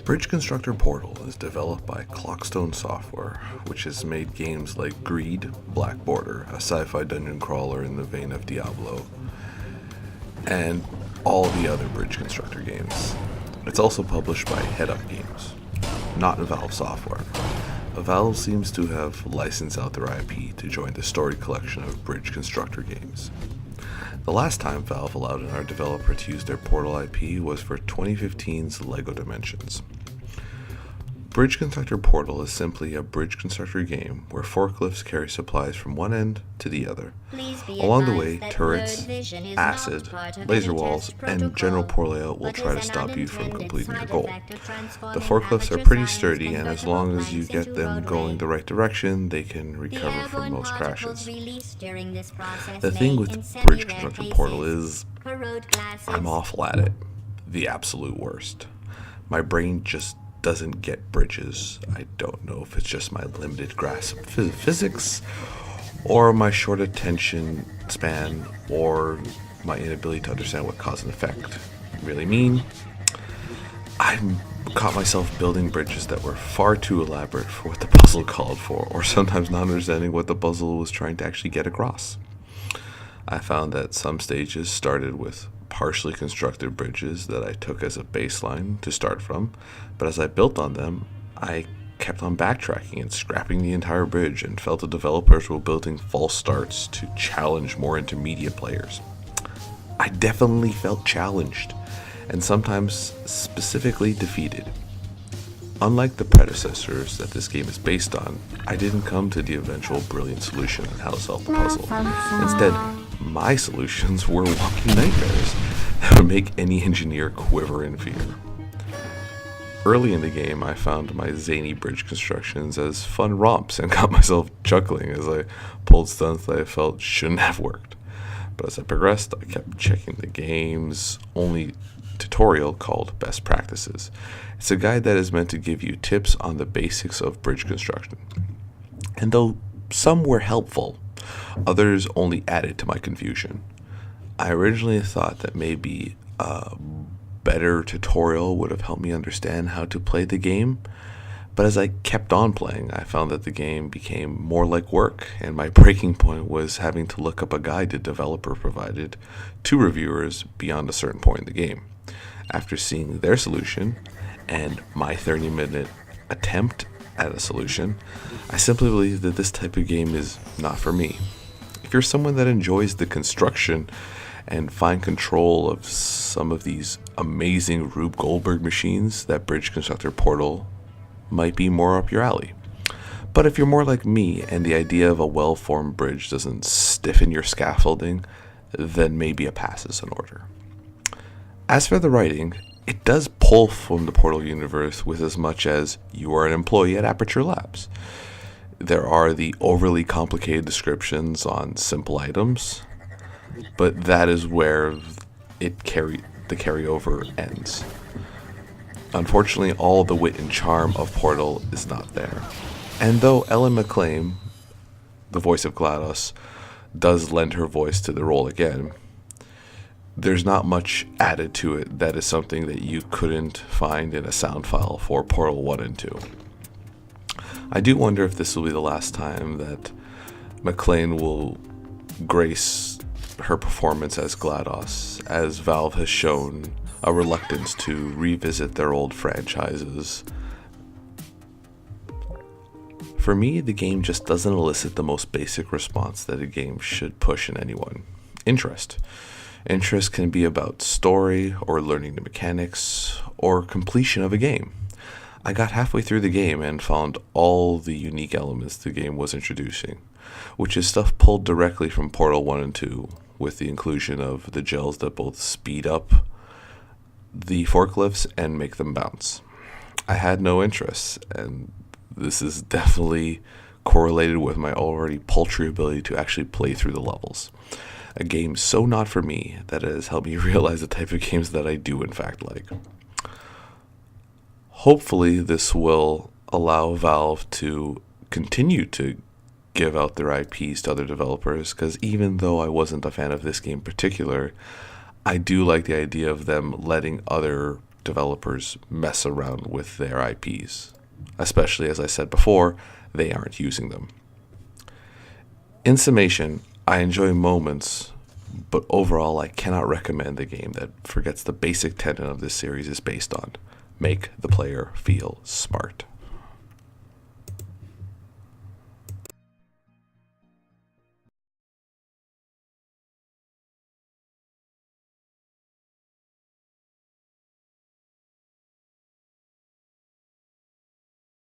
Bridge Constructor Portal is developed by Clockstone Software, which has made games like Greed, Black Border, a sci-fi dungeon crawler in the vein of Diablo, and all the other Bridge Constructor games. It's also published by Headup Games, not Valve Software. Valve seems to have licensed out their IP to join the storied collection of Bridge Constructor games. The last time Valve allowed another developer to use their Portal IP was for 2015's LEGO Dimensions. Bridge Constructor Portal is simply a bridge constructor game where forklifts carry supplies from one end to the other. Along the way, turrets, acid, laser walls, and general poor layout will try to stop you from completing your goal. The forklifts are pretty sturdy, and as long as you get them going the right direction, they can recover from most crashes. The thing with Bridge Constructor Portal is I'm awful at it. The absolute worst. My brain just doesn't get bridges. I don't know if it's just my limited grasp of physics, or my short attention span, or my inability to understand what cause and effect really mean. I caught myself building bridges that were far too elaborate for what the puzzle called for, or sometimes not understanding what the puzzle was trying to actually get across. I found that some stages started with partially constructed bridges that I took as a baseline to start from, but as I built on them, I kept on backtracking and scrapping the entire bridge and felt the developers were building false starts to challenge more intermediate players. I definitely felt challenged, and sometimes specifically defeated. Unlike the predecessors that this game is based on, I didn't come to the eventual brilliant solution on how to solve the puzzle. Instead, my solutions were walking nightmares that would make any engineer quiver in fear. Early in the game, I found my zany bridge constructions as fun romps and got myself chuckling as I pulled stunts that I felt shouldn't have worked. But as I progressed, I kept checking the game's only tutorial called Best Practices. It's a guide that is meant to give you tips on the basics of bridge construction. And though some were helpful, others only added to my confusion. I originally thought that maybe a better tutorial would have helped me understand how to play the game, but as I kept on playing, I found that the game became more like work, and my breaking point was having to look up a guide the developer provided to reviewers beyond a certain point in the game. After seeing their solution and my 30-minute attempt at a solution, I simply believe that this type of game is not for me. If you're someone that enjoys the construction and fine control of some of these amazing Rube Goldberg machines, that Bridge Constructor Portal might be more up your alley. But if you're more like me and the idea of a well-formed bridge doesn't stiffen your scaffolding, then maybe a pass is in order. As for the writing, it does pull from the Portal universe with as much as you are an employee at Aperture Labs. There are the overly complicated descriptions on simple items, but that is where the carryover ends. Unfortunately, all the wit and charm of Portal is not there. And though Ellen McLean, the voice of GLaDOS, does lend her voice to the role again, there's not much added to it that is something that you couldn't find in a sound file for Portal 1 and 2. I do wonder if this will be the last time that McLean will grace her performance as GLaDOS, as Valve has shown a reluctance to revisit their old franchises. For me, the game just doesn't elicit the most basic response that a game should push in anyone: interest. Interest can be about story, or learning the mechanics, or completion of a game. I got halfway through the game and found all the unique elements the game was introducing, which is stuff pulled directly from Portal 1 and 2, with the inclusion of the gels that both speed up the forklifts and make them bounce. I had no interest, and this is definitely correlated with my already paltry ability to actually play through the levels. A game so not for me that it has helped me realize the type of games that I do in fact like. Hopefully this will allow Valve to continue to give out their IPs to other developers, because even though I wasn't a fan of this game in particular, I do like the idea of them letting other developers mess around with their IPs, especially, as I said before, they aren't using them. In summation, I enjoy moments, but overall I cannot recommend a game that forgets the basic tenet of this series is based on: make the player feel smart.